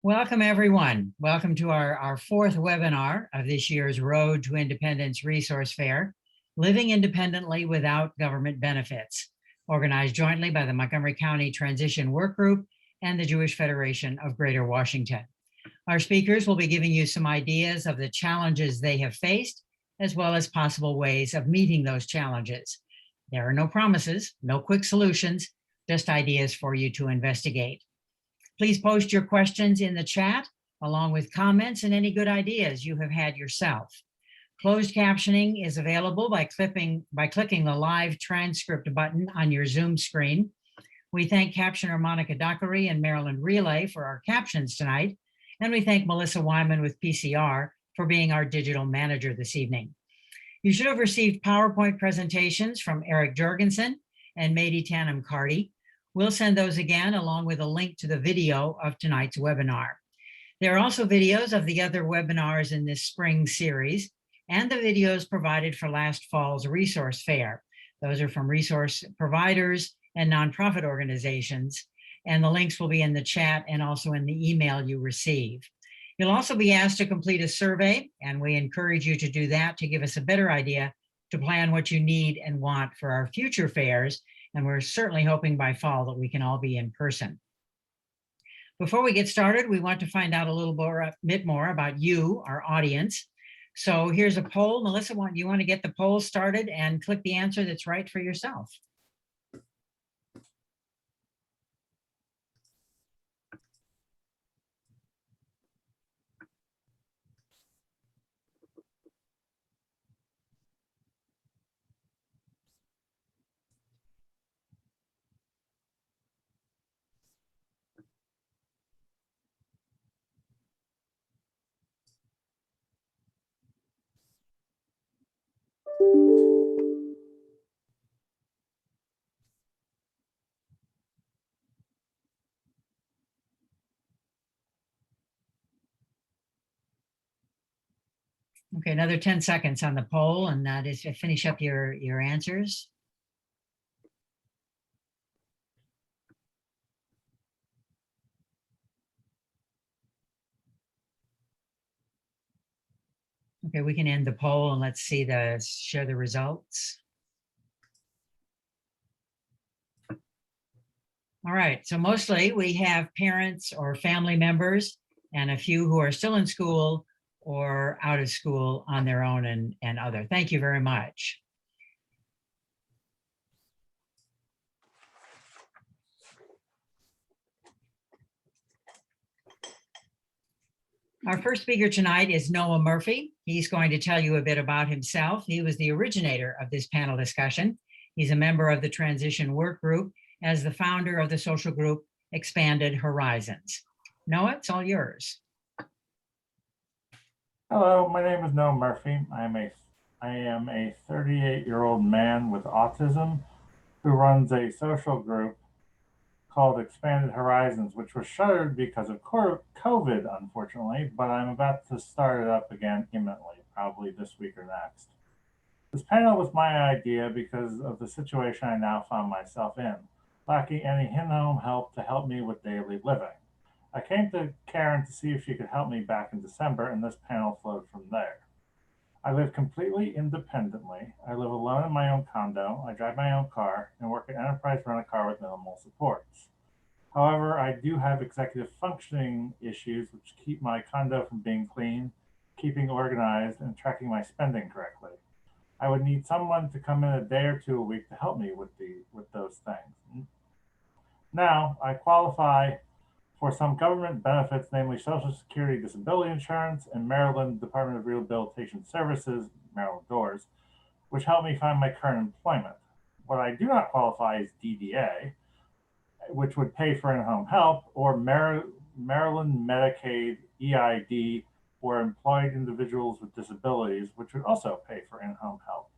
Welcome, everyone. Welcome to our fourth webinar of this year's Road to Independence Resource Fair, Living Independently Without Government Benefits, organized jointly by the Montgomery County Transition Work Group and the Jewish Federation of Greater Washington. Our speakers will be giving you some ideas of the challenges they have faced, as well as possible ways of meeting those challenges. There are no promises, no quick solutions, just ideas for you to investigate. Please post your questions in the chat, along with comments and any good ideas you have had yourself. Closed captioning is available by clicking the live transcript button on your Zoom screen. We thank captioner Monica Dockery and Maryland Relay for our captions tonight, and we thank Melissa Wyman with PCR for being our digital manager this evening. You should have received PowerPoint presentations from Eric Jorgensen and Mady Tanham-Carty. We'll send those again along with a link to the video of tonight's webinar. There are also videos of the other webinars in this spring series and the videos provided for last fall's resource fair. Those are from resource providers and nonprofit organizations, and the links will be in the chat and also in the email you receive. You'll also be asked to complete a survey, and we encourage you to do that to give us a better idea to plan what you need and want for our future fairs. And we're certainly hoping by fall that we can all be in person. Before we get started, we want to find out a bit more about you, our audience. So here's a poll. Melissa, you want to get the poll started and click the answer that's right for yourself. Okay, another 10 seconds on the poll, and that is to finish up your answers. Okay, we can end the poll and let's see share the results. All right, so mostly we have parents or family members and a few who are still in school or out of school on their own and other. Thank you very much. Our first speaker tonight is Noah Murphy. He's going to tell you a bit about himself. He was the originator of this panel discussion. He's a member of the Transition Work Group as the founder of the social group Expanded Horizons. Noah, it's all yours. Hello, my name is Noah Murphy. I am a 38-year-old man with autism who runs a social group called Expanded Horizons, which was shuttered because of COVID, unfortunately, but I'm about to start it up again imminently, probably this week or next. This panel was my idea because of the situation I now found myself in, lacking any in-home help to help me with daily living. I came to Karen to see if she could help me back in December, and this panel flowed from there. I live completely independently. I live alone in my own condo. I drive my own car and work at Enterprise Rent-A-Car with minimal supports. However, I do have executive functioning issues which keep my condo from being clean, keeping organized, and tracking my spending correctly. I would need someone to come in a day or two a week to help me with those things. Now, I qualify for some government benefits, namely Social Security disability insurance and Maryland Department of Rehabilitation Services, Maryland DOORS, which help me find my current employment. What I do not qualify is DDA, which would pay for in-home help, or Maryland Medicaid EID, or employed individuals with disabilities, which would also pay for in-home help.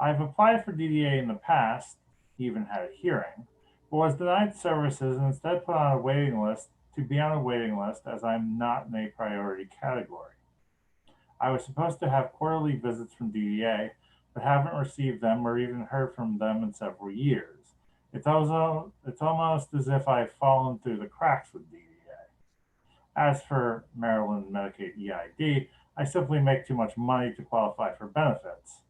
I've applied for DDA in the past, even had a hearing, but was denied services and instead put on a waiting list to be on a waiting list as I'm not in a priority category. I was supposed to have quarterly visits from DDA, but haven't received them or even heard from them in several years. It's almost as if I've fallen through the cracks with DDA. As for Maryland Medicaid EID, I simply make too much money to qualify for benefits,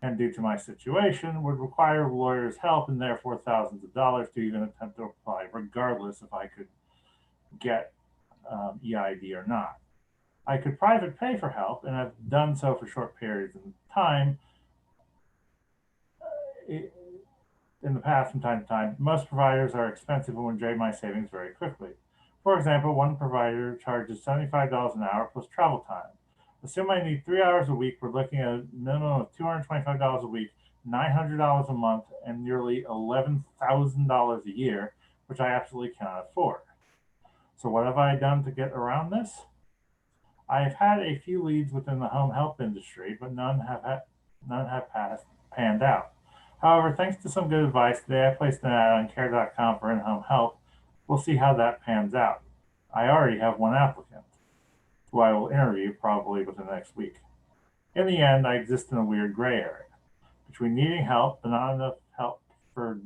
and due to my situation, would require lawyers' help and therefore thousands of dollars to even attempt to apply, regardless if I could get EID or not. I could private pay for help, and have done so for short periods of time in the past from time to time. Most providers are expensive and would drain my savings very quickly. For example, one provider charges $75 an hour plus travel time. Assume I need 3 hours a week, we're looking at a minimum of $225 a week, $900 a month, and nearly $11,000 a year, which I absolutely cannot afford. So what have I done to get around this? I have had a few leads within the home health industry, but none have panned out. However, thanks to some good advice, today I placed an ad on care.com for in-home help. We'll see how that pans out. I already have one applicant, who I will interview probably within the next week. In the end, I exist in a weird gray area between needing help but not enough help for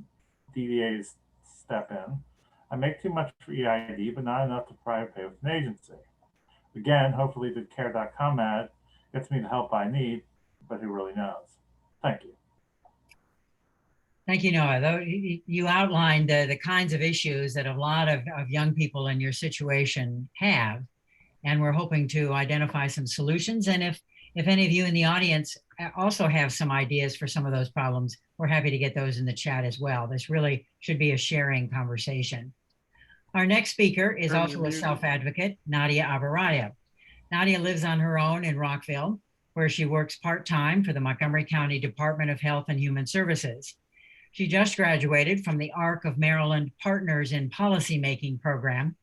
DDA's step in. I make too much for EID, but not enough to private pay with an agency. Again, hopefully the care.com ad gets me the help I need, but who really knows? Thank you. Thank you, Noah. Though you outlined the kinds of issues that a lot of young people in your situation have, and we're hoping to identify some solutions. And if any of you in the audience also have some ideas for some of those problems, we're happy to get those in the chat as well. This really should be a sharing conversation. Our next speaker is also a self-advocate, Nadia Abaraya. Nadia lives on her own in Rockville, where she works part-time for the Montgomery County Department of Health and Human Services. She just graduated from the ARC of Maryland Partners in Policymaking program,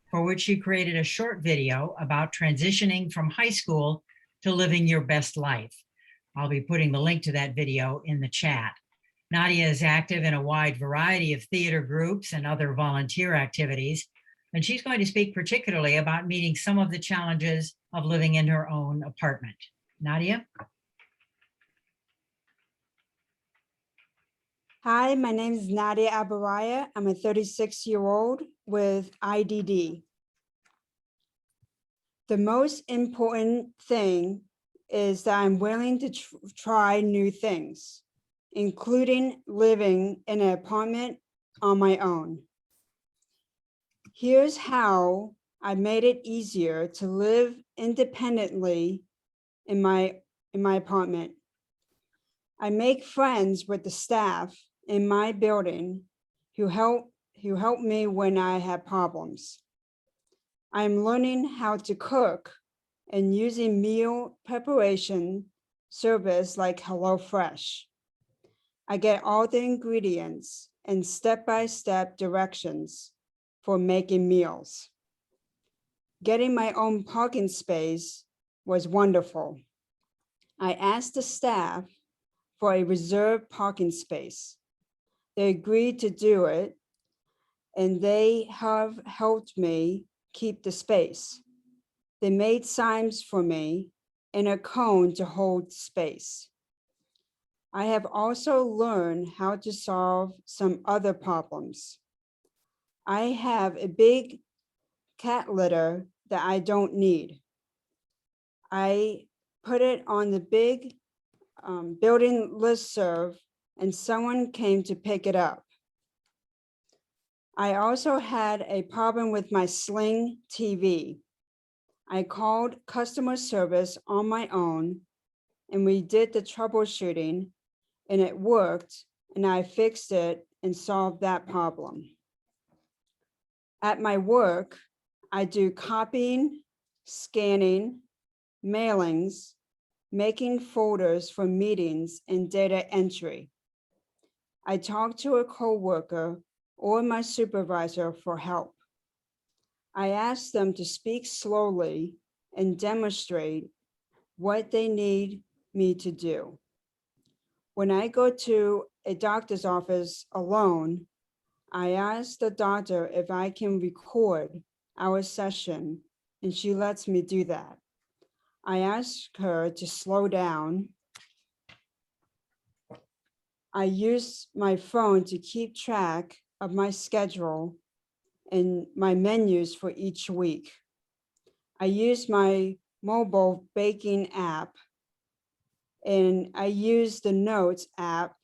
for which she created a short video about transitioning from high school to living your best life. I'll be putting the link to that video in the chat. Nadia is active in a wide variety of theater groups and other volunteer activities, and she's going to speak particularly about meeting some of the challenges of living in her own apartment. Nadia? Hi, my name is Nadia Abaraya. I'm a 36-year-old with IDD. The most important thing is that I'm willing to try new things, including living in an apartment on my own. Here's how I made it easier to live independently in my apartment. I make friends with the staff in my building who help me when I have problems. I'm learning how to cook and using meal preparation service like HelloFresh. I get all the ingredients and step-by-step directions for making meals. Getting my own parking space was wonderful. I asked the staff for a reserved parking space. They agreed to do it, and they have helped me keep the space. They made signs for me and a cone to hold space. I have also learned how to solve some other problems. I have a big cat litter that I don't need. I put it on the big building listserv, and someone came to pick it up. I also had a problem with my Sling TV. I called customer service on my own, and we did the troubleshooting, and it worked, and I fixed it and solved that problem. At my work, I do copying, scanning, mailings, making folders for meetings and data entry. I talk to a coworker or my supervisor for help. I ask them to speak slowly and demonstrate what they need me to do. When I go to a doctor's office alone, I ask the doctor if I can record our session, and she lets me do that. I ask her to slow down. I use my phone to keep track of my schedule and my menus for each week. I use my mobile baking app, and I use the Notes app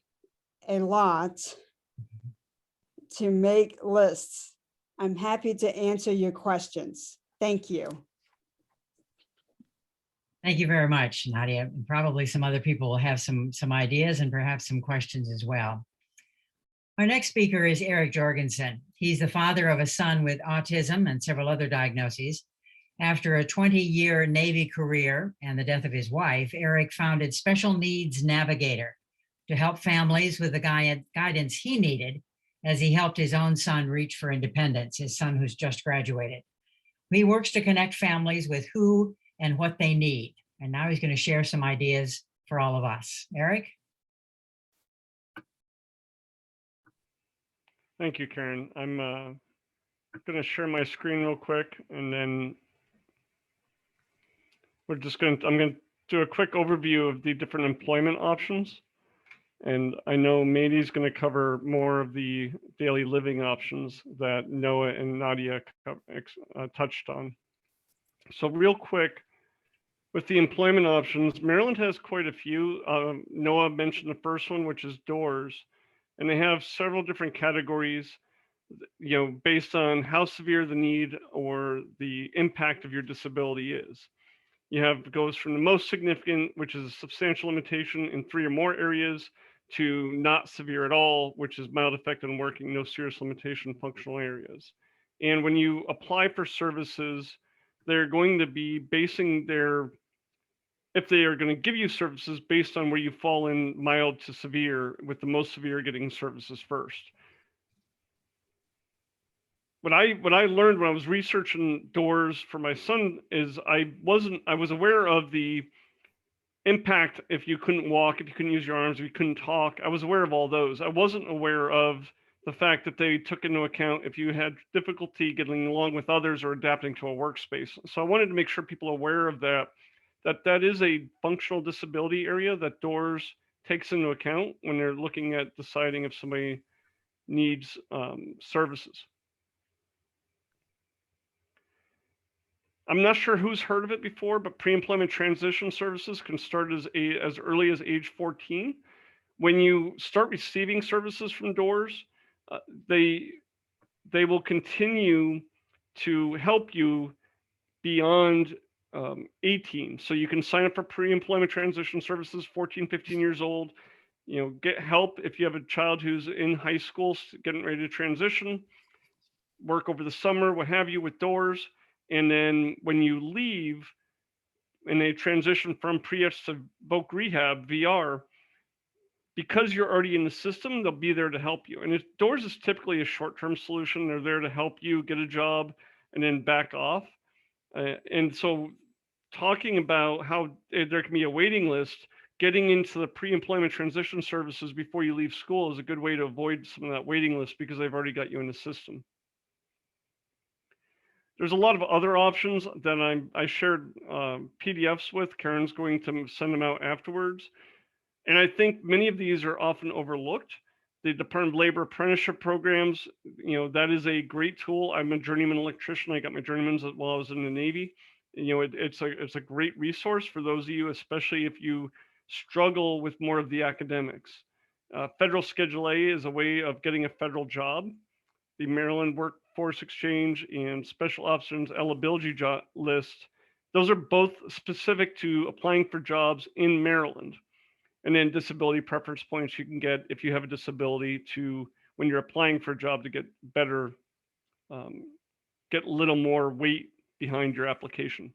a lot to make lists. I'm happy to answer your questions. Thank you. Thank you very much, Nadia. And probably some other people will have some ideas and perhaps some questions as well. Our next speaker is Eric Jorgensen. He's the father of a son with autism and several other diagnoses. After a 20-year Navy career and the death of his wife, Eric founded Special Needs Navigator to help families with the guidance he needed as he helped his own son reach for independence, his son who's just graduated. He works to connect families with who and what they need. And now he's going to share some ideas for all of us. Eric? Thank you, Karen. I'm going to share my screen real quick, and then I'm going to do a quick overview of the different employment options. And I know Madi's going to cover more of the daily living options that Noah and Nadia touched on. So real quick, with the employment options, Maryland has quite a few. Noah mentioned the first one, which is doors, and they have several different categories, based on how severe the need or the impact of your disability is. Goes from the most significant, which is a substantial limitation in 3 or more areas, to not severe at all, which is mild effect on working, no serious limitation in functional areas. And when you apply for services, they're going to be basing if they are going to give you services based on where you fall in mild to severe, with the most severe getting services first. What I learned when I was researching doors for my son is I was aware of the impact if you couldn't walk, if you couldn't use your arms, if you couldn't talk. I was aware of all those. I wasn't aware of the fact that they took into account if you had difficulty getting along with others or adapting to a workspace. So I wanted to make sure people are aware of that is a functional disability area that doors takes into account when they're looking at deciding if somebody needs services. I'm not sure who's heard of it before, but pre-employment transition services can start as early as age 14. When you start receiving services from doors, they will continue to help you beyond 18. So you can sign up for pre-employment transition services, 14, 15 years old. Get help if you have a child who's in high school getting ready to transition, work over the summer, what have you, with doors. And then when you leave and they transition from pre-EPS to voc rehab, VR, because you're already in the system, they'll be there to help you. And doors is typically a short-term solution. They're there to help you get a job and then back off. And so talking about how there can be a waiting list, getting into the pre-employment transition services before you leave school is a good way to avoid some of that waiting list because they've already got you in the system. There's a lot of other options that I shared PDFs with. Karen's going to send them out afterwards. And I think many of these are often overlooked. The Department of Labor apprenticeship programs, that is a great tool. I'm a journeyman electrician. I got my journeyman's while I was in the Navy. It's a great resource for those of you, especially if you struggle with more of the academics. Federal Schedule A is a way of getting a federal job. The Maryland Workforce Exchange and Special Officers Eligibility List, those are both specific to applying for jobs in Maryland. And then disability preference points you can get if you have a disability to, when you're applying for a job, to get better, get a little more weight behind your application.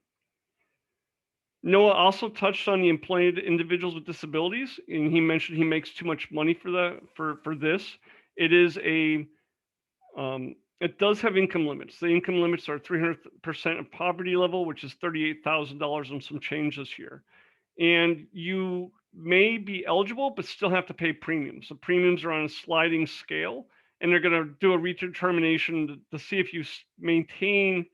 Noah also touched on the employed individuals with disabilities, and he mentioned he makes too much money for this. It is it does have income limits. The income limits are 300% of poverty level, which is $38,000 and some change this year. And you may be eligible, but still have to pay premiums. The premiums are on a sliding scale, and they're going to do a redetermination to see if you maintain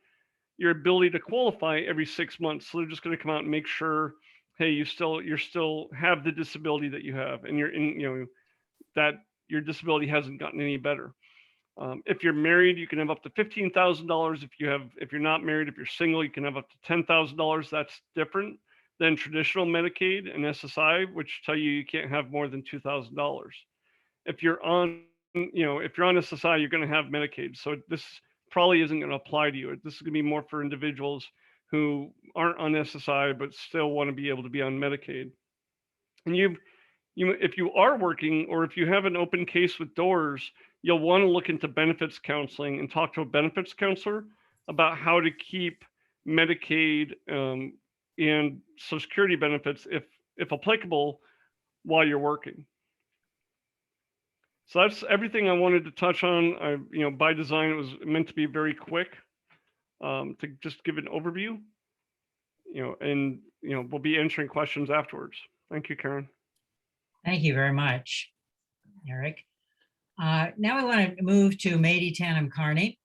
your ability to qualify every 6 months. So they're just going to come out and make sure, hey, you still have the disability that you have, and that your disability hasn't gotten any better. If you're married, you can have up to $15,000. If you're not married, if you're single, you can have up to $10,000. That's different than traditional Medicaid and SSI, which tell you you can't have more than $2,000. If you're on, if you're on SSI, you're going to have Medicaid. So this probably isn't going to apply to you. This is going to be more for individuals who aren't on SSI but still want to be able to be on Medicaid. And if you are working, or if you have an open case with doors, you'll want to look into benefits counseling and talk to a benefits counselor about how to keep Medicaid and Social Security benefits, if applicable, while you're working. So that's everything I wanted to touch on. By design, it was meant to be very quick, to just give an overview, and we'll be answering questions afterwards. Thank you, Karen. Thank you very much, Eric. Now we want to move to Mady Tanum Carney.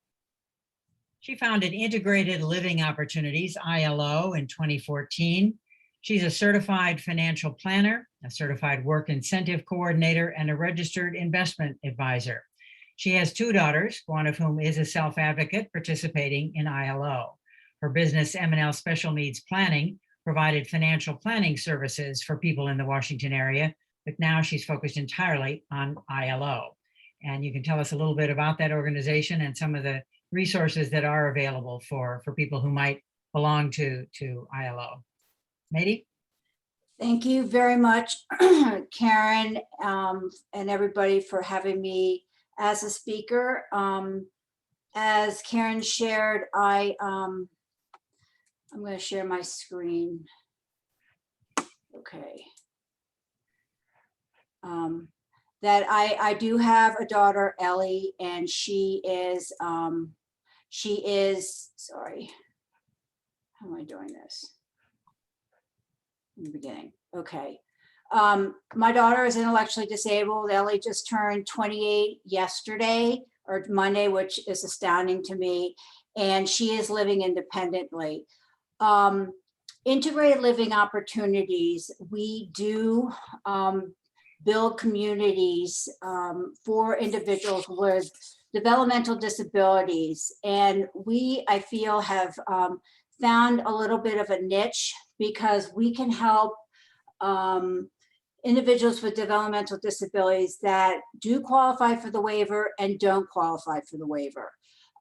She founded Integrated Living Opportunities, ILO, in 2014. She's a certified financial planner, a certified work incentive coordinator, and a registered investment advisor. She has 2 daughters, one of whom is a self-advocate participating in ILO. Her business, M&L Special Needs Planning, provided financial planning services for people in the Washington area, but now she's focused entirely on ILO. And you can tell us a little bit about that organization and some of the resources that are available for people who might belong to ILO. Mady? Thank you very much, Karen, and everybody for having me as a speaker. As Karen shared, I'm going to share my screen. Okay. That I do have a daughter, Ellie, and she is, sorry, how am I doing this? In the beginning, okay. My daughter is intellectually disabled. Ellie just turned 28 yesterday or Monday, which is astounding to me, and she is living independently. Integrated living opportunities, we do build communities for individuals with developmental disabilities. And we, I feel, have found a little bit of a niche because we can help individuals with developmental disabilities that do qualify for the waiver and don't qualify for the waiver.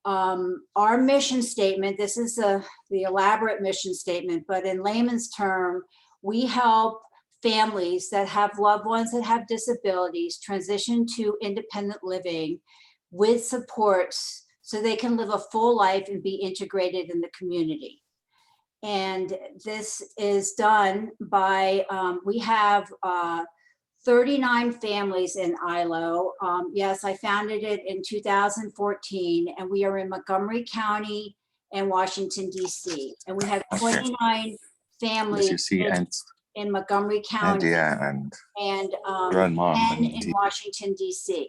Our mission statement, this is the elaborate mission statement, but in layman's term, we help families that have loved ones that have disabilities transition to independent living with supports so they can live a full life and be integrated in the community. And this is done by, we have 39 families in ILO. Yes, I founded it in 2014, and we are in Montgomery County and Washington, DC. And we have 29 families in Montgomery County and 10 in Washington, DC.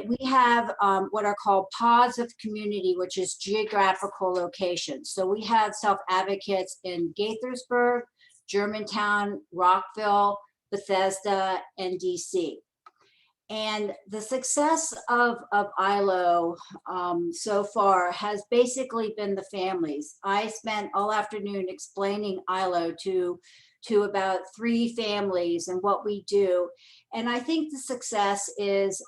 We have what are called pods of community, which is geographical locations. So we have self-advocates in Gaithersburg, Germantown, Rockville, Bethesda, and DC. And the success of ILO so far has basically been the families. I spent all afternoon explaining ILO to about 3 families and what we do. And I think the success is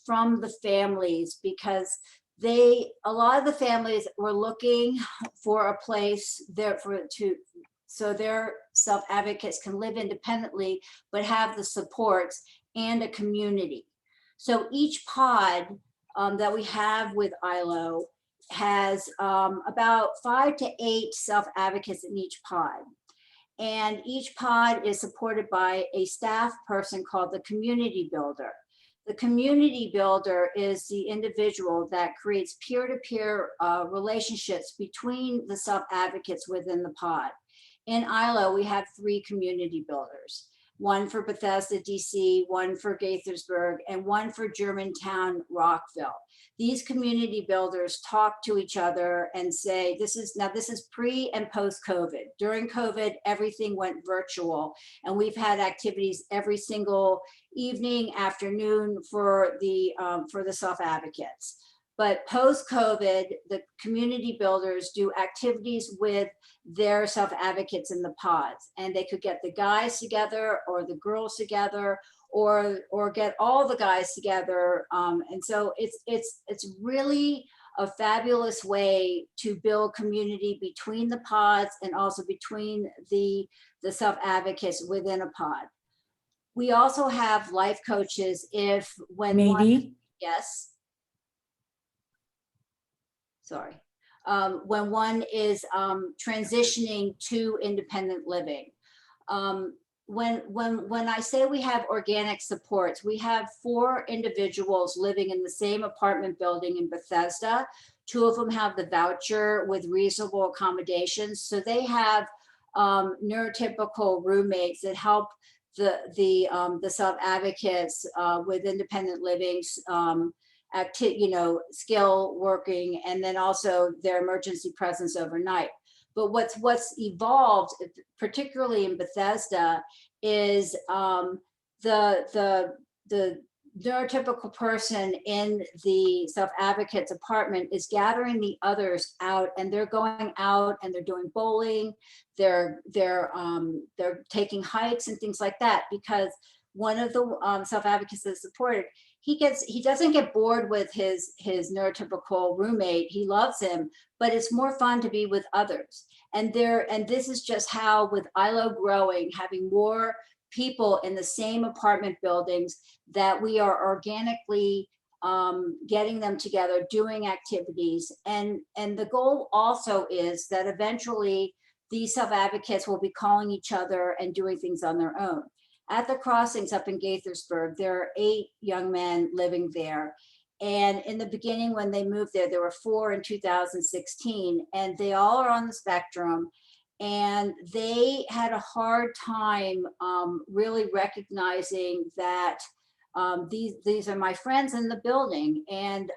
from the families, because a lot of the families were looking for a place there so their self-advocates can live independently, but have the supports and a community. So each pod that we have with ILO has about 5 to 8 self-advocates in each pod. And each pod is supported by a staff person called the community builder. The community builder is the individual that creates peer-to-peer relationships between the self-advocates within the pod. In ILO, we have 3 community builders, one for Bethesda, DC, one for Gaithersburg, and one for Germantown, Rockville. These community builders talk to each other and say, this is pre and post COVID. During COVID, everything went virtual, and we've had activities every single evening, afternoon for the self-advocates. But post-COVID, the community builders do activities with their self-advocates in the pods, and they could get the guys together or the girls together, or get all the guys together. And so it's really a fabulous way to build community between the pods and also between the self-advocates within a pod. We also have life coaches if when one, Maybe. yes. Sorry. When one is transitioning to independent living. When I say we have organic supports, we have 4 individuals living in the same apartment building in Bethesda. 2 of them have the voucher with reasonable accommodations. So they have neurotypical roommates that help the self-advocates with independent living, skill working, and then also their emergency presence overnight. But what's evolved, particularly in Bethesda, is the neurotypical person in the self-advocate's apartment is gathering the others out, and they're going out and they're doing bowling, they're taking hikes and things like that, because one of the self-advocates that's supported, he doesn't get bored with his neurotypical roommate. He loves him, but it's more fun to be with others. And this is just how, with ILO growing, having more people in the same apartment buildings, that we are organically getting them together, doing activities. And the goal also is that eventually these self-advocates will be calling each other and doing things on their own. At the crossings up in Gaithersburg, there are 8 young men living there. And in the beginning, when they moved there were 4 in 2016, and they all are on the spectrum. And they had a hard time really recognizing that these are my friends in the building. And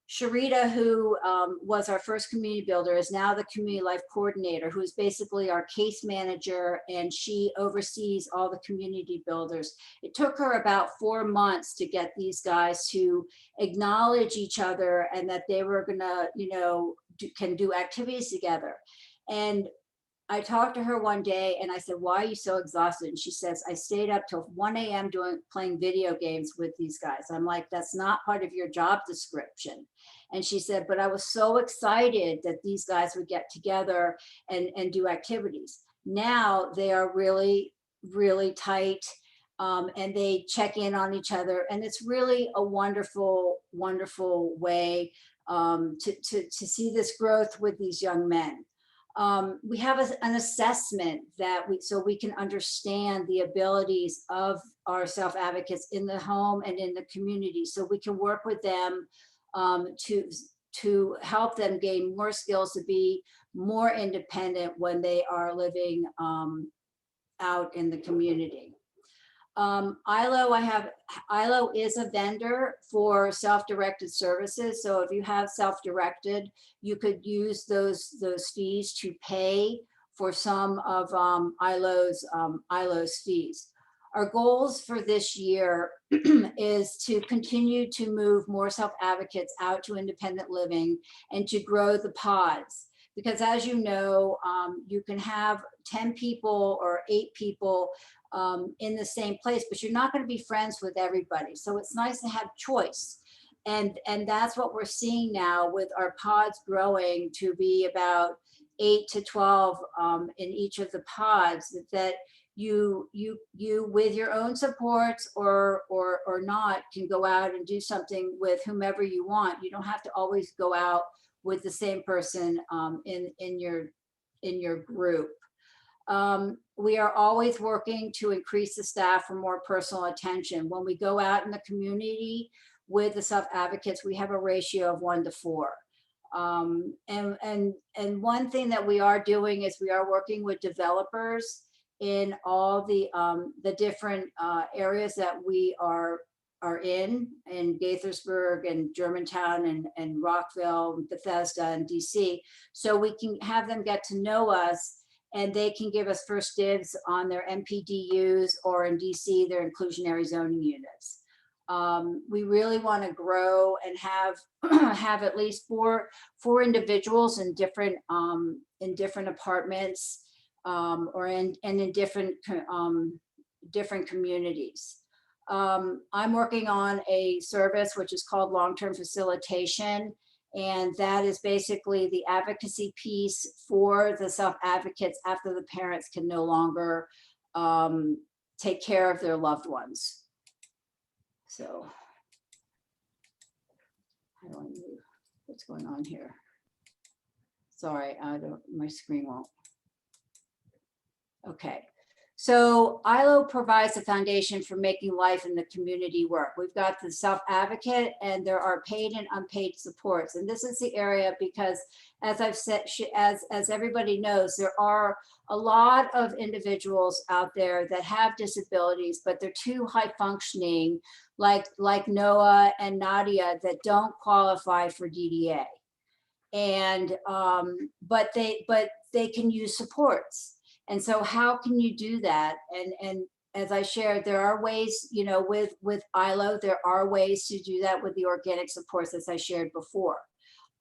Sharita, who was our first community builder, is now the community life coordinator, who is basically our case manager, and she oversees all the community builders. It took her about 4 months to get these guys to acknowledge each other and that they were gonna, can do activities together. And I talked to her one day and I said, "Why are you so exhausted?" And she says, "I stayed up till 1 a.m. playing video games with these guys." I'm like, "That's not part of your job description." And she said, "But I was so excited that these guys would get together and do activities." Now they are really, really tight, and they check in on each other. And it's really a wonderful, wonderful way to see this growth with these young men. We have an assessment so we can understand the abilities of our self-advocates in the home and in the community, so we can work with them to help them gain more skills to be more independent when they are living out in the community. ILO is a vendor for self-directed services. So if you have self-directed, you could use those fees to pay for some of ILO's fees. Our goals for this year is to continue to move more self-advocates out to independent living and to grow the pods. Because as you know, you can have 10 people or 8 people in the same place, but you're not going to be friends with everybody. So it's nice to have choice. And that's what we're seeing now with our pods growing to be about 8 to 12 in each of the pods, that you with your own supports or not can go out and do something with whomever you want. You don't have to always go out with the same person in your group. We are always working to increase the staff for more personal attention. When we go out in the community with the self-advocates, we have a ratio of 1 to 4. And one thing that we are doing is we are working with developers in all the different areas that we are in Gaithersburg and Germantown and Rockville, and Bethesda and DC, so we can have them get to know us and they can give us first dibs on their MPDUs, or in DC, their inclusionary zoning units. We really want to grow and have have at least four individuals in different apartments, or in different different communities. I'm working on a service which is called long-term facilitation, and that is basically the advocacy piece for the self-advocates after the parents can no longer take care of their loved ones. So, how do I move? What's going on here? Sorry, my screen won't. Okay. So ILO provides the foundation for making life in the community work. We've got the self-advocate, and there are paid and unpaid supports. And this is the area because, as I've said, as everybody knows, there are a lot of individuals out there that have disabilities, but they're too high functioning, like Noah and Nadia, that don't qualify for DDA. And but they can use supports. And so how can you do that? And as I shared, there are ways, you know, with ILO, there are ways to do that with the organic supports, as I shared before.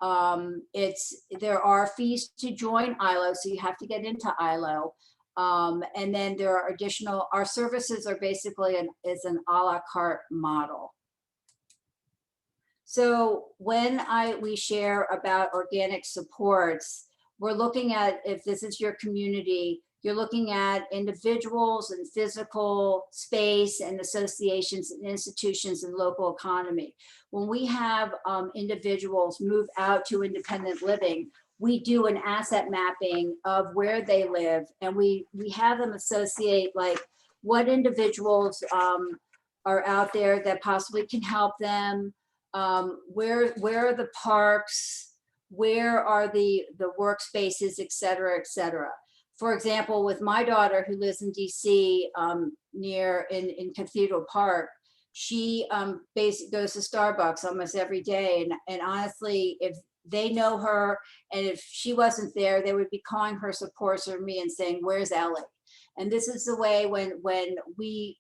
There are fees to join ILO, so you have to get into ILO. And then there are additional, our services are basically an a la carte model. So when we share about organic supports, we're looking at, if this is your community, you're looking at individuals and physical space and associations and institutions and local economy. When we have individuals move out to independent living, we do an asset mapping of where they live, and we have them associate like what individuals are out there that possibly can help them. Where are the parks? Where are the workspaces, et cetera, et cetera. For example, with my daughter who lives in DC, near in Cathedral Park, she basically goes to Starbucks almost every day. And honestly, if they know her, and if she wasn't there, they would be calling her supports or me and saying, "Where's Ellie?" And this is the way when we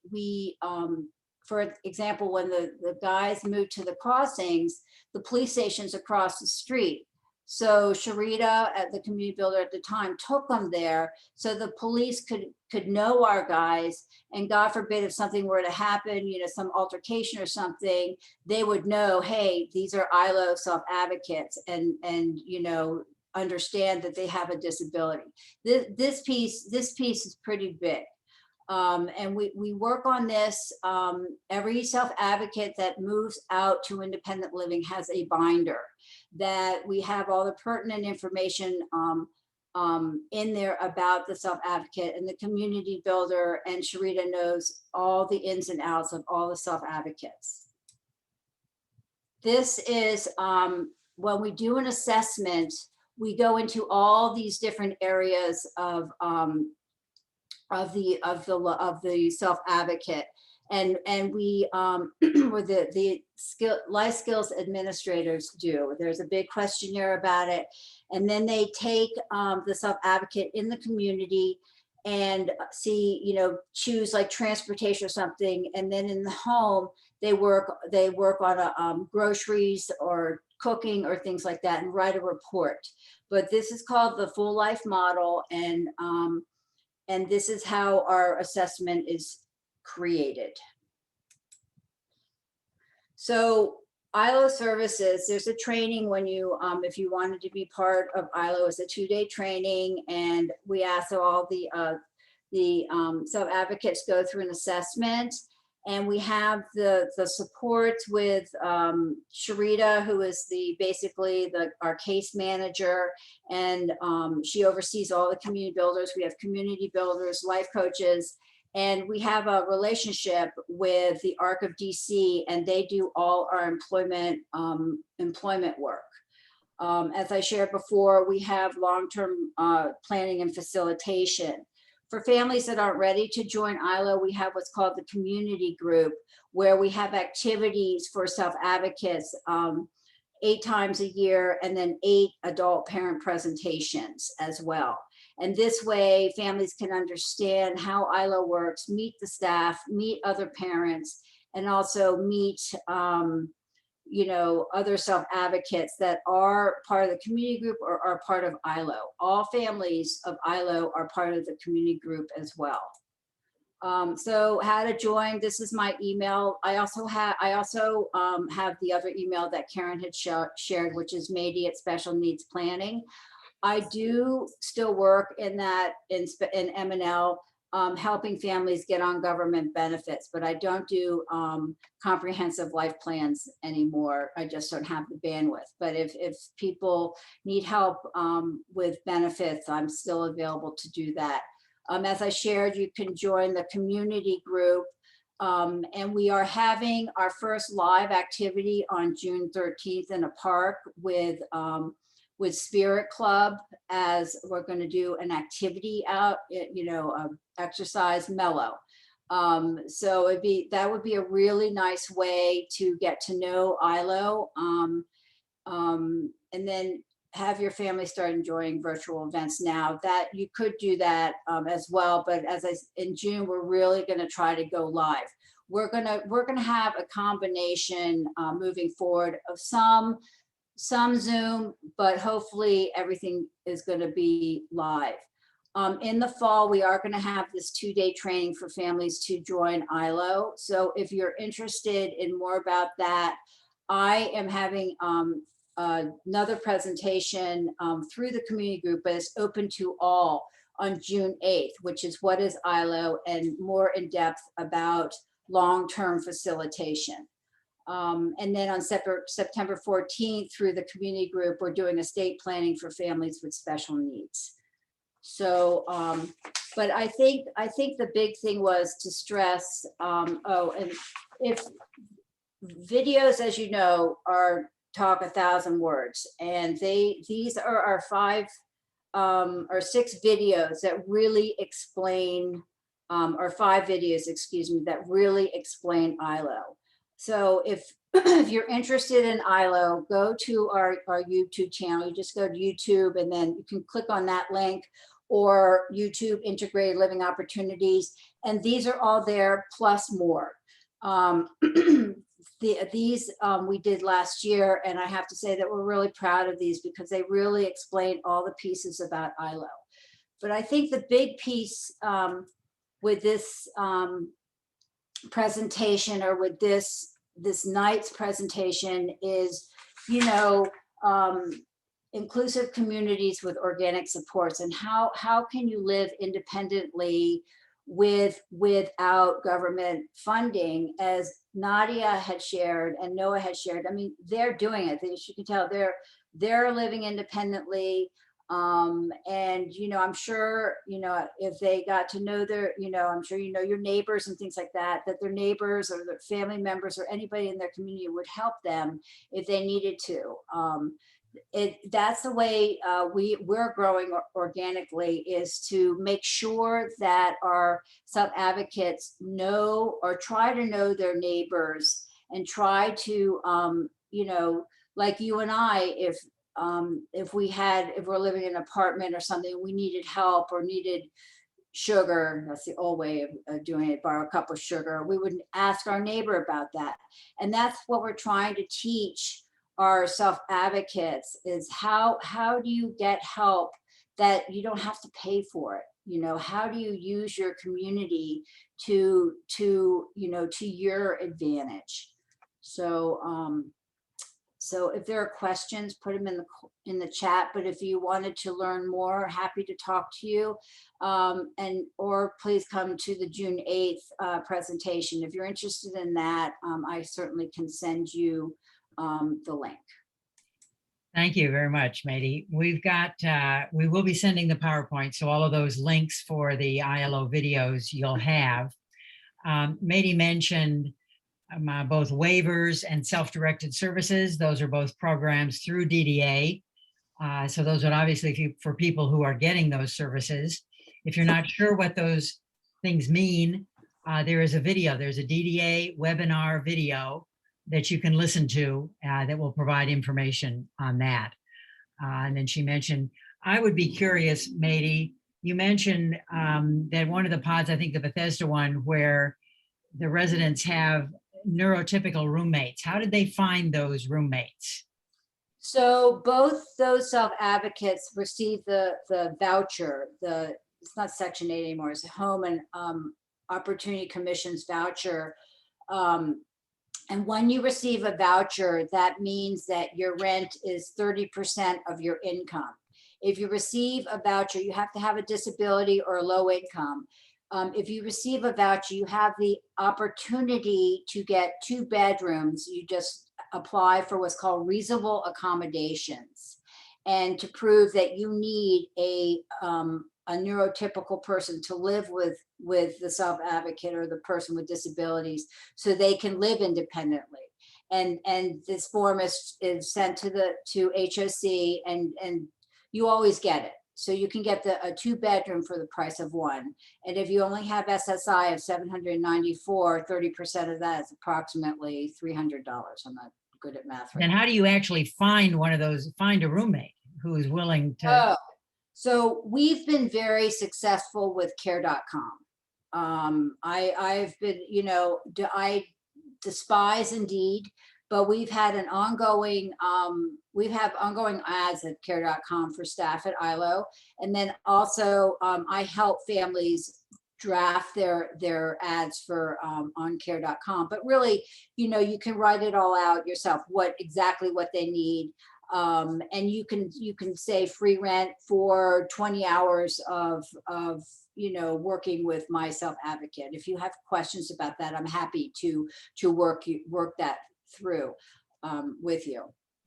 for example, when the guys moved to the crossings, the police station's across the street. So Sharita, at the community builder at the time, took them there so the police could know our guys, and God forbid if something were to happen, you know, some altercation or something, they would know, hey, these are ILO self-advocates, and you know, understand that they have a disability. This piece is pretty big. And we work on this. Every self-advocate that moves out to independent living has a binder that we have all the pertinent information in there about the self-advocate, and the community builder and Sharita knows all the ins and outs of all the self-advocates. This is when we do an assessment, we go into all these different areas of the self-advocate, and we or the life skills administrators do. There's a big questionnaire about it, and then they take the self-advocate in the community and see, you know, choose like transportation or something, and then in the home they work on groceries or cooking or things like that, and write a report. But this is called the full life model, and this is how our assessment is created. So ILO services, there's a training when you, if you wanted to be part of ILO, it's a 2-day training, and we ask all the self-advocates go through an assessment, and we have the support with Sharita, who is basically our case manager, and she oversees all the community builders. We have community builders, life coaches, and we have a relationship with the ARC of DC, and they do all our employment work. As I shared before, we have long-term planning and facilitation. For families that aren't ready to join ILO, we have what's called the community group, where we have activities for self-advocates 8 times a year, and then 8 adult parent presentations as well. And this way, families can understand how ILO works, meet the staff, meet other parents, and also meet, you know, other self-advocates that are part of the community group or are part of ILO. All families of ILO are part of the community group as well. So how to join, this is my email. I also have the other email that Karen had shared, which is Mady@Special Needs Planning. I do still work in that in M&L, helping families get on government benefits, but I don't do comprehensive life plans anymore. I just don't have the bandwidth. But if people need help with benefits, I'm still available to do that. As I shared, you can join the community group. And we are having our first live activity on June 13th in a park with Spirit Club, as we're going to do an activity out, you know, exercise mellow. So that would be a really nice way to get to know ILO, and then have your family start enjoying virtual events now. That you could do that as well, but in June we're really going to try to go live. We're gonna have a combination moving forward of some Zoom, but hopefully everything is going to be live. In the fall, we are going to have this 2-day training for families to join ILO. So if you're interested in more about that, I am having another presentation through the community group, but it's open to all on June 8th, which is what is ILO, and more in depth about long-term facilitation. And then on September 14th, through the community group, we're doing estate planning for families with special needs. So, but I think the big thing was to stress, oh, and if videos, as you know, talk 1,000 words, and these are our 5 or 6 videos that really explain, or 5 videos, excuse me, that really explain ILO. So if you're interested in ILO, go to our YouTube channel. You just go to YouTube and then you can click on that link, or YouTube Integrated Living Opportunities. And these are all there plus more. These we did last year, and I have to say that we're really proud of these because they really explain all the pieces about ILO. But I think the big piece with this presentation, or with this night's presentation, is, you know, inclusive communities with organic supports, and how can you live independently without government funding, as Nadia had shared and Noah had shared. I mean, they're doing it. As you can tell, they're living independently. And, you know, I'm sure, you know, if they got to know their, you know, I'm sure, you know, your neighbors and things like that, that their neighbors or their family members or anybody in their community would help them if they needed to. That's the way we're growing organically, is to make sure that our sub-advocates know, or try to know, their neighbors, and try to, you know, like you and I, if we're living in an apartment or something, we needed help or needed sugar, that's the old way of doing it, borrow a cup of sugar, we would ask our neighbor about that. And that's what we're trying to teach our self-advocates, is how do you get help that you don't have to pay for it? You know, how do you use your community to you know, to your advantage? So so if there are questions, put them in the chat. But if you wanted to learn more, happy to talk to you. Or please come to the June 8th presentation. If you're interested in that, I certainly can send you the link. Thank you very much, Mady. We've got, we will be sending the PowerPoint, so all of those links for the ILO videos you'll have. Mady mentioned both waivers and self-directed services. Those are both programs through DDA. So those would obviously, for people who are getting those services. If you're not sure what those things mean, there is a video. There's a DDA webinar video that you can listen to that will provide information on that. And then she mentioned, I would be curious, Mady, you mentioned that one of the pods, I think the Bethesda one, where the residents have neurotypical roommates? How did they find those roommates? So both those self-advocates received the voucher, it's not Section 8 anymore, it's Home and Opportunity Commission's voucher. And when you receive a voucher, that means that your rent is 30% of your income. If you receive a voucher, you have to have a disability or a low income. If you receive a voucher, you have the opportunity to get 2 bedrooms. You just apply for what's called reasonable accommodations, and to prove that you need a neurotypical person to live with the self-advocate or the person with disabilities, so they can live independently. And this form is sent to HOC, and you always get it. So you can get a 2-bedroom for the price of 1. And if you only have SSI of 794, 30% of that is approximately $300. I'm not good at math right And now. how do you actually find find a roommate who is willing to? Oh, so we've been very successful with care.com. I've been, I despise Indeed, but we've had an ongoing, we have ongoing ads at care.com for staff at ILO. And then also I help families draft their ads for on care.com. But really, you can write it all out yourself, exactly what they need. And you can say free rent for 20 hours of working with my self-advocate. If you have questions about that, I'm happy to work that through with you.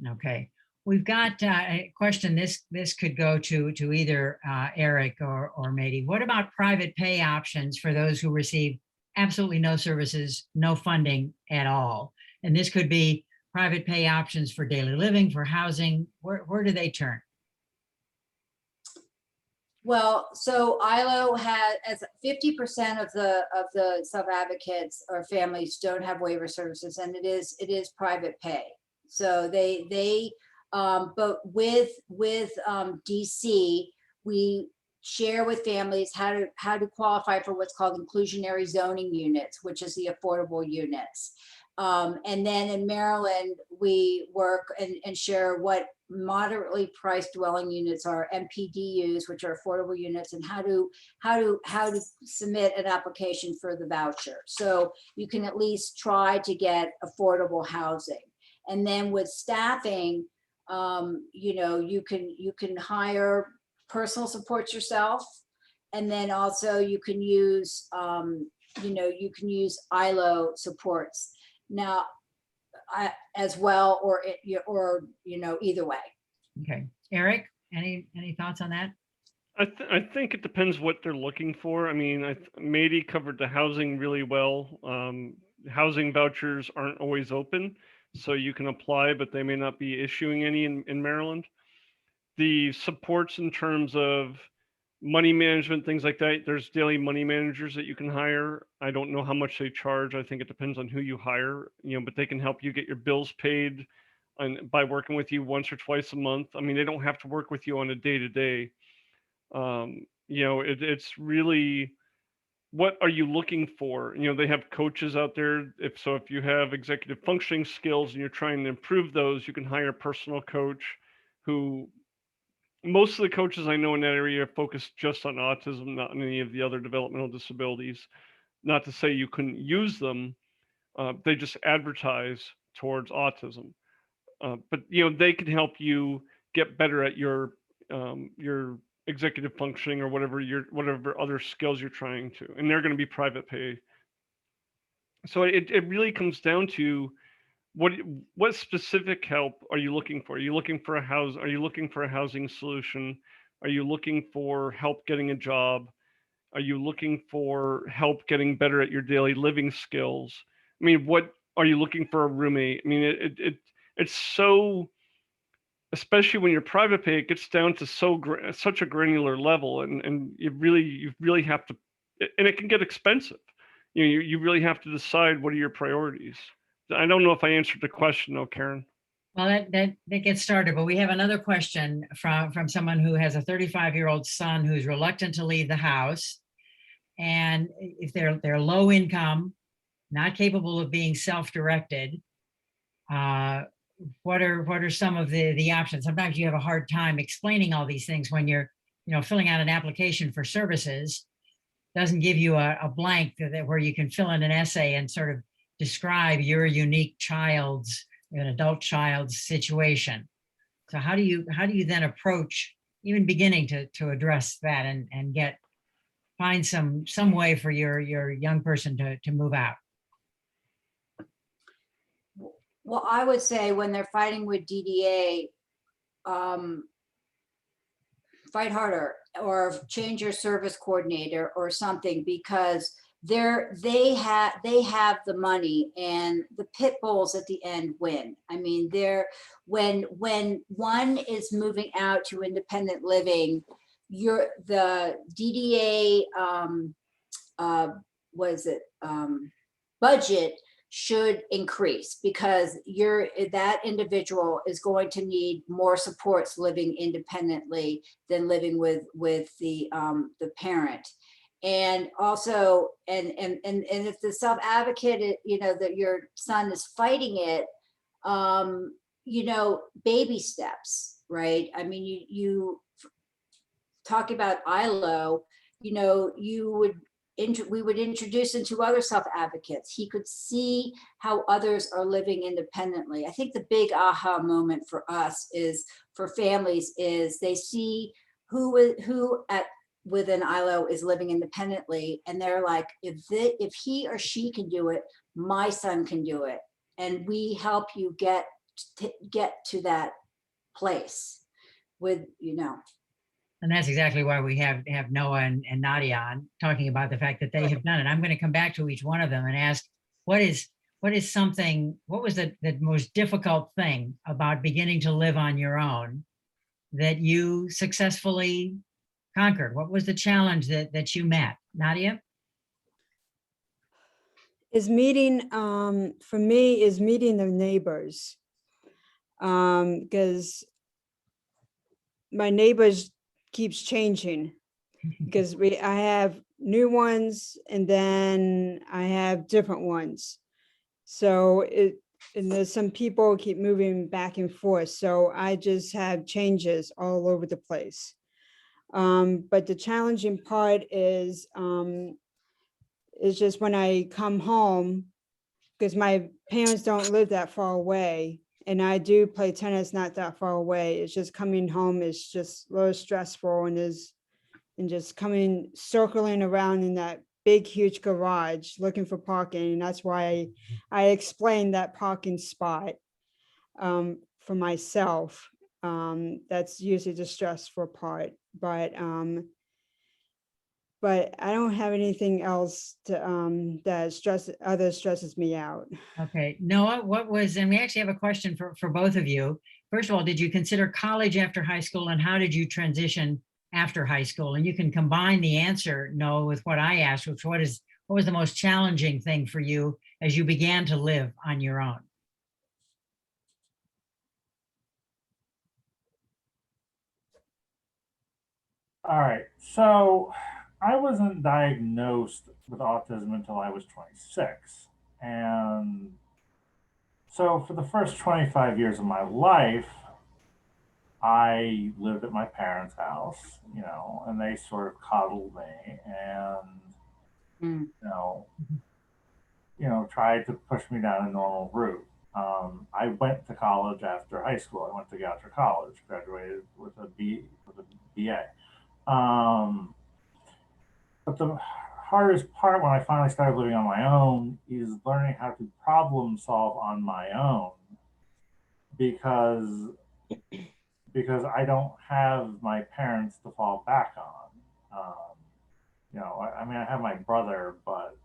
Okay, we've got a question. This could go to either Eric or Mady. What about private pay options for those who receive absolutely no services, no funding at all? And this could be private pay options for daily living, for housing. Where do they turn? Well, so ILO has, as 50% of the self-advocates or families don't have waiver services, and it is private pay. So but with DC, we share with families how to qualify for what's called inclusionary zoning units, which is the affordable units. And then in Maryland, we work and share what moderately priced dwelling units are, MPDUs, which are affordable units, and how to submit an application for the voucher. So you can at least try to get affordable housing. And then with staffing, you can hire personal support yourself, and then also you can use ILO supports now as well, or either way. Okay, Eric, any thoughts on that? I think it depends what they're looking for. I mean, Mady covered the housing really well. Housing vouchers aren't always open, so you can apply, but they may not be issuing any in Maryland. The supports in terms of money management, things like that, there's daily money managers that you can hire. I don't know how much they charge. I think it depends on who you hire, but they can help you get your bills paid by working with you once or twice a month. I mean, they don't have to work with you on a day-to-day. It's really, what are you looking for? They have coaches out there. If you have executive functioning skills and you're trying to improve those, you can hire a personal coach who, most of the coaches I know in that area are focused just on autism, not on any of the other developmental disabilities. Not to say you couldn't use them. They just advertise towards autism. But they can help you get better at your executive functioning or whatever other skills you're trying to, and they're going to be private pay. So it really comes down to what specific help are you looking for? Are you looking for a housing solution? Are you looking for help getting a job? Are you looking for help getting better at your daily living skills? I mean, what are you looking for a roommate? I mean, it's so, especially when you're private pay, it gets down to such a granular level, and you really have to, and it can get expensive. You really have to decide what are your priorities. I don't know if I answered the question though, Karen. Well, that gets started, but we have another question from someone who has a 35-year-old son who's reluctant to leave the house. And if they're low income, not capable of being self-directed. What are some of the options? Sometimes you have a hard time explaining all these things when you're, filling out an application for services. Doesn't give you a blank where you can fill in an essay and sort of describe your unique an adult child's situation. So how do you then approach even beginning to address that and find some way for your young person to move out? Well, I would say when they're fighting with DDA, fight harder or change your service coordinator or something, because they have the money, and the pit bulls at the end win. I mean, when one is moving out to independent living, the DDA budget should increase, because that individual is going to need more supports living independently than living with the parent. And also, and if the self-advocate, that your son is fighting it, baby steps, right? I mean, you talk about ILO, we would introduce him to other self-advocates. He could see how others are living independently. I think the big aha moment for us for families is they see who within ILO is living independently, and they're like, if he or she can do it, my son can do it. And we help you get to that place with. And that's exactly why we have Noah and Nadia on, talking about the fact that they have done it. I'm going to come back to each one of them and ask, what was the most difficult thing about beginning to live on your own that you successfully conquered? What was the challenge that you met? Nadia? For me, is meeting the neighbors. Because my neighbors keeps changing, because I have new ones and then I have different ones. So and there's some people keep moving back and forth. So I just have changes all over the place. But the challenging part is just when I come home, because my parents don't live that far away, and I do play tennis not that far away. It's just coming home is just a little stressful, and just circling around in that big, huge garage looking for parking. And that's why I explained that parking spot for myself. That's usually the stressful part, but I don't have anything else that stresses me out. Okay, Noah, and we actually have a question for both of you. First of all, did you consider college after high school, and how did you transition after high school? And you can combine the answer, Noah, with what I asked, which what was the most challenging thing for you as you began to live on your own? All right. So I wasn't diagnosed with autism until I was 26. And so for the first 25 years of my life, I lived at my parents' house, and they sort of coddled me and, tried to push me down a normal route. I went to college after high school. I went to Goucher College, graduated with a BA. But the hardest part when I finally started living on my own is learning how to problem solve on my own, because I don't have my parents to fall back on. I mean, I have my brother, but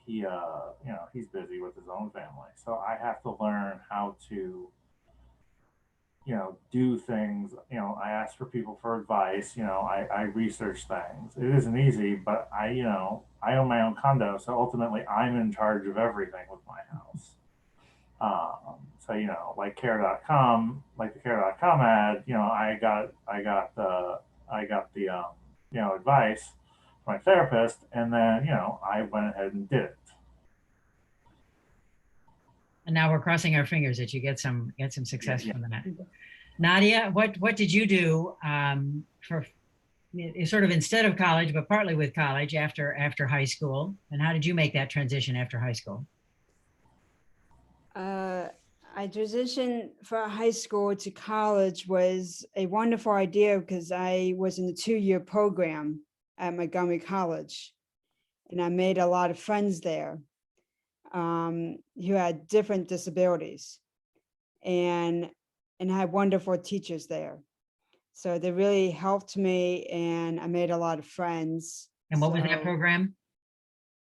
he's busy with his own family, so I have to learn how to do things. I ask for people for advice. I research things. It isn't easy, but I own my own condo, so ultimately I'm in charge of everything with my house. So like care.com, like the care.com ad, I got the advice from my therapist, and then I went ahead and did it. And now we're crossing our fingers that you get some success Yeah. from that. Nadia, what did you do for sort of instead of college, but partly with college after high school? And how did you make that transition after high school? I transitioned from high school to college was a wonderful idea because I was in the 2-year program at Montgomery College, and I made a lot of friends there who had different disabilities, and had wonderful teachers there. So they really helped me, and I made a lot of friends. And what was that So, program?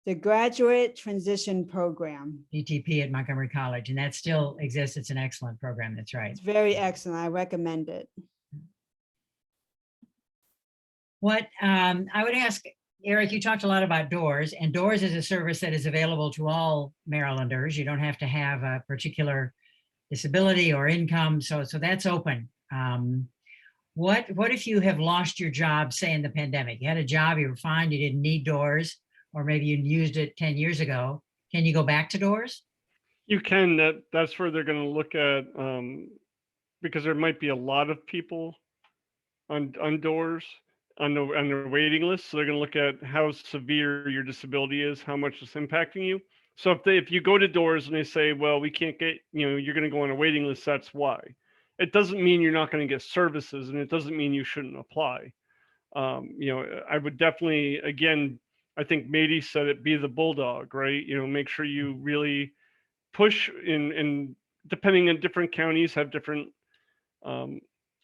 the Graduate Transition Program. DTP at Montgomery College, and that still exists. It's an excellent program. That's right. It's very excellent. I recommend it. What I would ask, Eric, you talked a lot about Doors, and Doors is a service that is available to all Marylanders. You don't have to have a particular disability or income, so that's open. What if you have lost your job, say in the pandemic? You had a job, you were fine, you didn't need Doors, or maybe you used it 10 years ago. Can you go back to Doors? You can, that's where they're going to look at, because there might be a lot of people on Doors on the waiting list. So they're going to look at how severe your disability is, how much it's impacting you. So if you go to Doors and they say, well, we can't get, you're going to go on a waiting list, that's why. It doesn't mean you're not going to get services, and it doesn't mean you shouldn't apply. I would definitely, again, I think Mady said it, be the bulldog, right? Make sure you really push in depending on different counties have different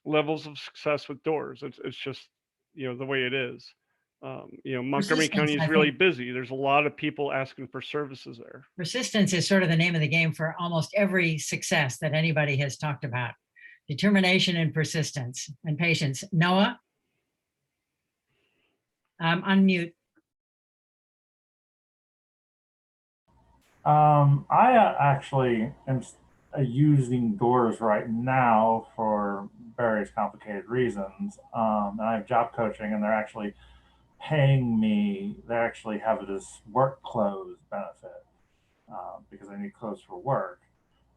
levels of success with Doors. It's just, the way it is. Montgomery Persistence, County I is really think. busy. There's a lot of people asking for services there. Persistence is sort of the name of the game for almost every success that anybody has talked about. Determination and persistence and patience. Noah? Unmute. I actually am using Doors right now for various complicated reasons. And I have job coaching, and they're actually paying me. They actually have this work clothes benefit because I need clothes for work.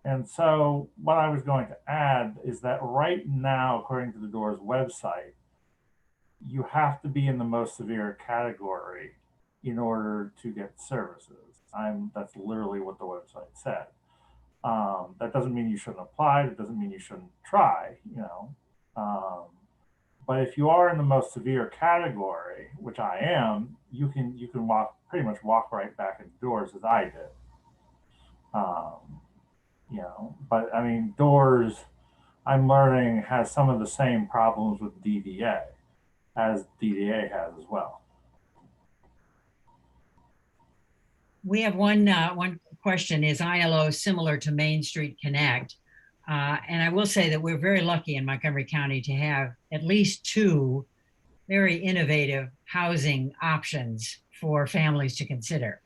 And so, what I was going to add is that right now, according to the Doors website, you have to be in the most severe category in order to get services. That's literally what the website said. That doesn't mean you shouldn't apply. That doesn't mean you shouldn't try. But if you are in the most severe category, which I am, you can pretty much walk right back into Doors as I did. But I mean, Doors, I'm learning, has some of the same problems with DDA as DDA has as well. We have one question. Is ILO similar to Main Street Connect? And I will say that we're very lucky in Montgomery County to have at least 2 very innovative housing options for families to consider.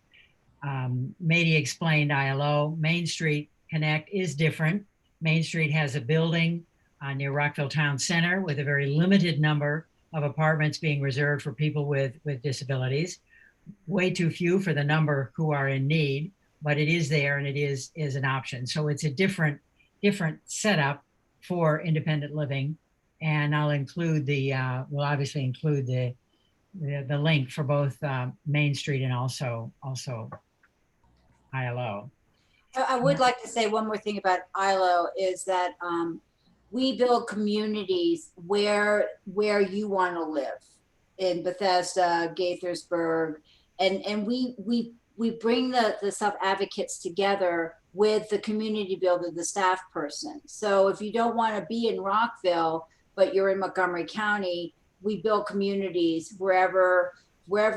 Mady explained ILO. Main Street Connect is different. Main Street has a building near Rockville Town Center with a very limited number of apartments being reserved for people with disabilities. Way too few for the number who are in need, but it is there, and it is an option. So it's a different setup for independent living. And I'll include we'll obviously include the link for both Main Street and also ILO. I would like to say one more thing about ILO is that we build communities where you want to live, in Bethesda, Gaithersburg, and we bring the self-advocates together with the community builder, the staff person. So if you don't want to be in Rockville, but you're in Montgomery County, we build communities wherever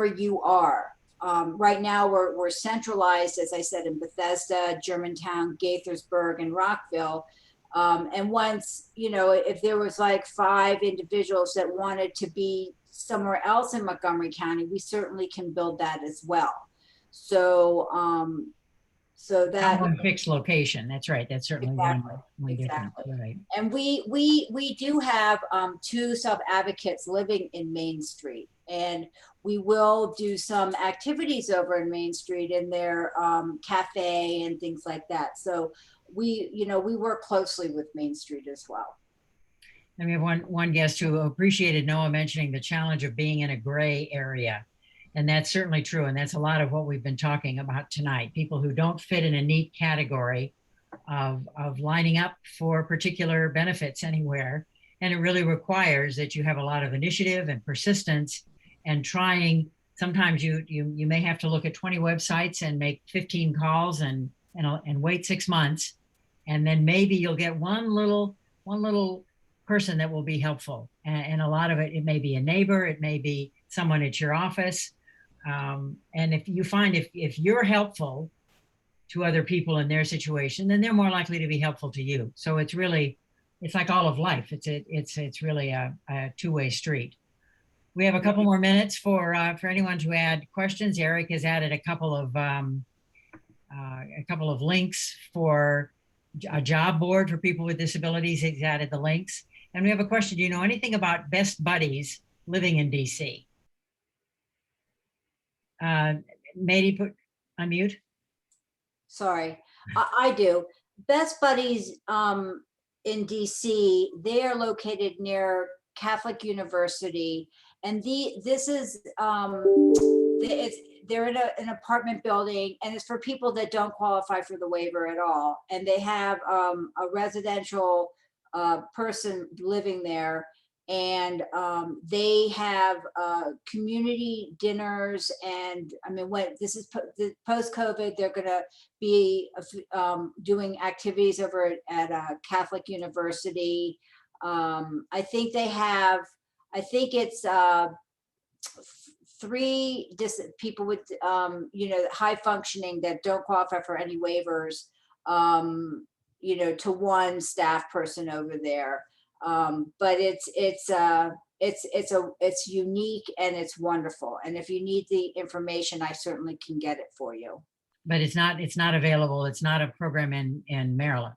you are. Right now we're centralized, as I said, in Bethesda, Germantown, Gaithersburg, and Rockville. And once, if there was like 5 individuals that wanted to be somewhere else in Montgomery County, we certainly can build that as well. So So that, One fixed location. That's right. That's certainly exactly, one difference. exactly. Right. And we do have two self-advocates living in Main Street, and we will do some activities over in Main Street in their cafe and things like that. So we work closely with Main Street as well. And we have one guest who appreciated Noah mentioning the challenge of being in a gray area. And that's certainly true. And that's a lot of what we've been talking about tonight. People who don't fit in a neat category of lining up for particular benefits anywhere. And it really requires that you have a lot of initiative and persistence and trying. Sometimes you may have to look at 20 websites and make 15 calls and wait 6 months. And then maybe you'll get one little person that will be helpful. And a lot of it may be a neighbor, it may be someone at your office. And if you find if you're helpful to other people in their situation, then they're more likely to be helpful to you. So it's like all of life. It's really a two-way street. We have a couple more minutes for anyone to add questions. Eric has added a couple of links for a job board for people with disabilities. He's added the links. And we have a question. Do you know anything about Best Buddies living in DC? Mady, unmute. Sorry, I do. Best Buddies in DC, they are located near Catholic University, and this is they're in an apartment building, and it's for people that don't qualify for the waiver at all. And they have a residential person living there, and they have community dinners. And I mean, when this is post-COVID, they're going to be doing activities over at Catholic University. I think it's 3 people with high functioning that don't qualify for any waivers, to one staff person over there. But it's unique and it's wonderful. And if you need the information, I certainly can get it for you. But it's not available. It's not a program in Maryland.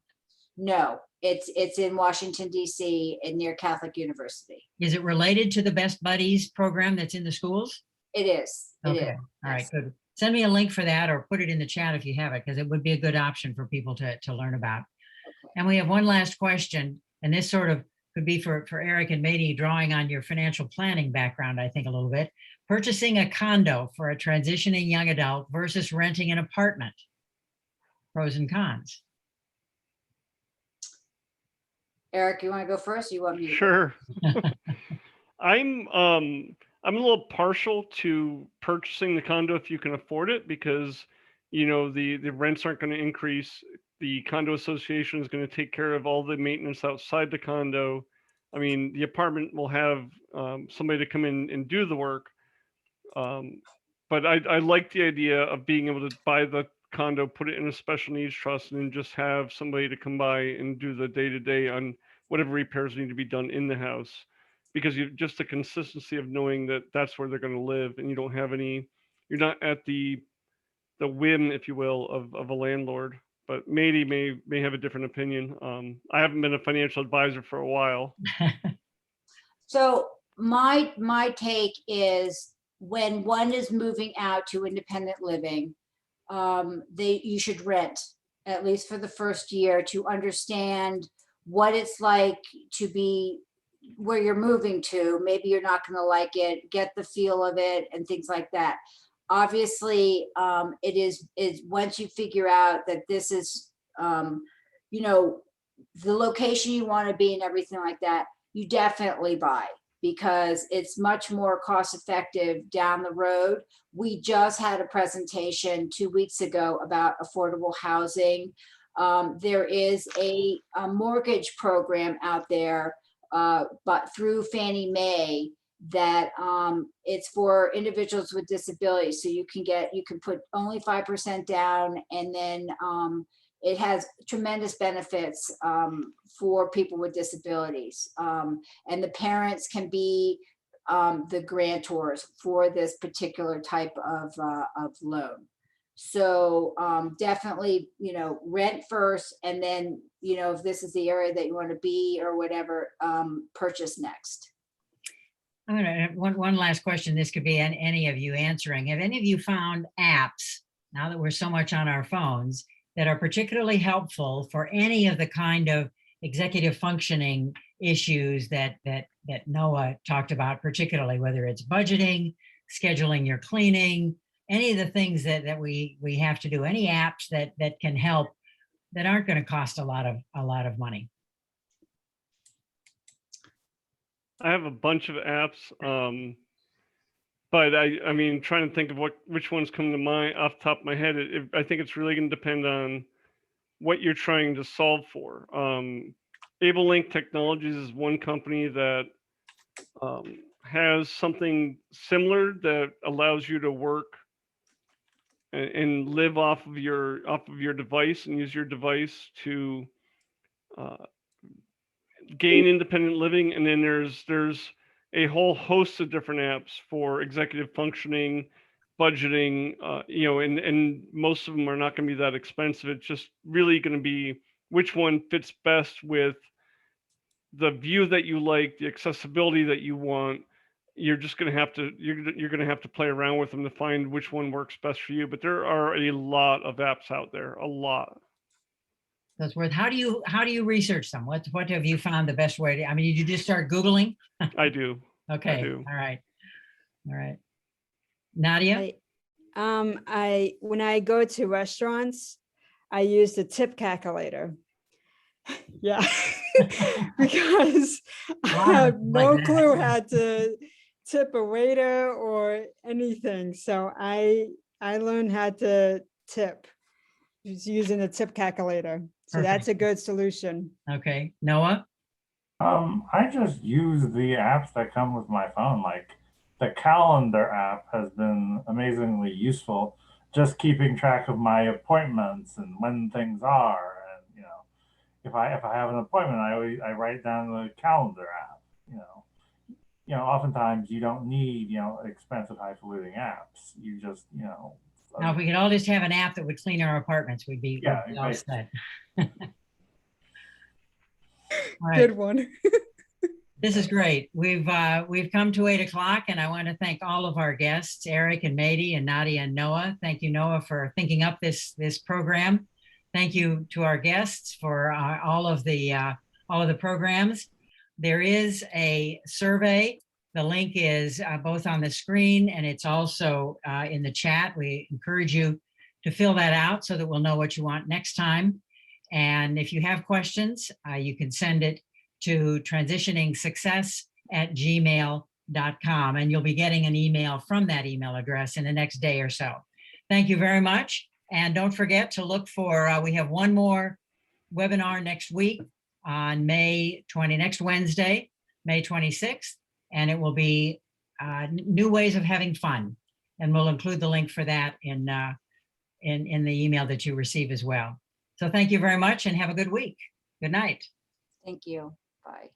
No, it's in Washington, DC, and near Catholic University. Is it related to the Best Buddies program that's in the schools? It is. It Okay. is. All right, good. Send me a link for that or put it in the chat if you have it, because it would be a good option for people to learn about. Okay. And we have one last question, and this sort of could be for Eric and Mady, drawing on your financial planning background, I think, a little bit. Purchasing a condo for a transitioning young adult versus renting an apartment. Pros and cons. Eric, you want to go first? Or you want me to? Sure. I'm a little partial to purchasing the condo if you can afford it, because the rents aren't going to increase. The condo association is going to take care of all the maintenance outside the condo. I mean, the apartment will have somebody to come in and do the work. But I like the idea of being able to buy the condo, put it in a special needs trust, and then just have somebody to come by and do the day-to-day on whatever repairs need to be done in the house. Because just the consistency of knowing that that's where they're going to live, and you're not at the whim, if you will, of a landlord. But Mady may have a different opinion. I haven't been a financial advisor for a while. So my take is, when one is moving out to independent living, you should rent, at least for the first year, to understand what it's like to be where you're moving to. Maybe you're not going to like it, get the feel of it and things like that. Obviously, it is once you figure out that this is, the location you want to be and everything like that, you definitely buy, because it's much more cost effective down the road. We just had a presentation 2 weeks ago about affordable housing. There is a mortgage program out there, but through Fannie Mae, that it's for individuals with disabilities. So you can put only 5% down, and then it has tremendous benefits for people with disabilities. And the parents can be the grantors for this particular type of loan. So definitely, rent first, and then, if this is the area that you want to be or whatever, purchase next. I'm gonna, one last question. This could be any of you answering. Have any of you found apps, now that we're so much on our phones, that are particularly helpful for any of the kind of executive functioning issues that Noah talked about, particularly whether it's budgeting, scheduling your cleaning, any of the things that we have to do, any apps that can help, that aren't going to cost a lot of money? I have a bunch of apps, but I mean, trying to think of which ones come to mind off the top of my head. I think it's really going to depend on what you're trying to solve for. AbleLink Technologies is one company that has something similar that allows you to work and live off of your device and use your device to gain independent living. And then there's a whole host of different apps for executive functioning, budgeting, and most of them are not going to be that expensive. It's just really going to be which one fits best with the view that you like, the accessibility that you want. You're just going to have to you're going to have to play around with them to find which one works best for you. But there are a lot of apps out there, a lot. That's worth. How do you research them? What have you found the best way to? I mean, did you just start Googling? I do. Okay. I do. All right. Nadia? When I go to restaurants, I use the tip calculator. Yeah, because I have no clue how to tip a waiter or anything. So I learned how to tip just using the tip calculator. So that's a good solution. Okay. Noah? I just use the apps that come with my phone. Like the calendar app has been amazingly useful, just keeping track of my appointments and when things are. And if I have an appointment, I write down the calendar app. Oftentimes you don't need expensive highfalutin apps. You just Now, if we could all just have an app that would clean our apartments, we'd be all set. All right. Good one. This is great. We've come to 8 o'clock, and I want to thank all of our guests, Eric and Mady and Nadia and Noah. Thank you, Noah, for thinking up this program. Thank you to our guests for all of the programs. There is a survey. The link is both on the screen, and it's also in the chat. We encourage you to fill that out so that we'll know what you want next time. And if you have questions, you can send it to transitioningsuccess@gmail.com, and you'll be getting an email from that email address in the next day or so. Thank you very much. And don't forget to look for, we have one more webinar next week on next Wednesday, May 26th, and it will be new ways of having fun. And we'll include the link for that in the email that you receive as well. So thank you very much and have a good week. Good night. Thank you. Bye.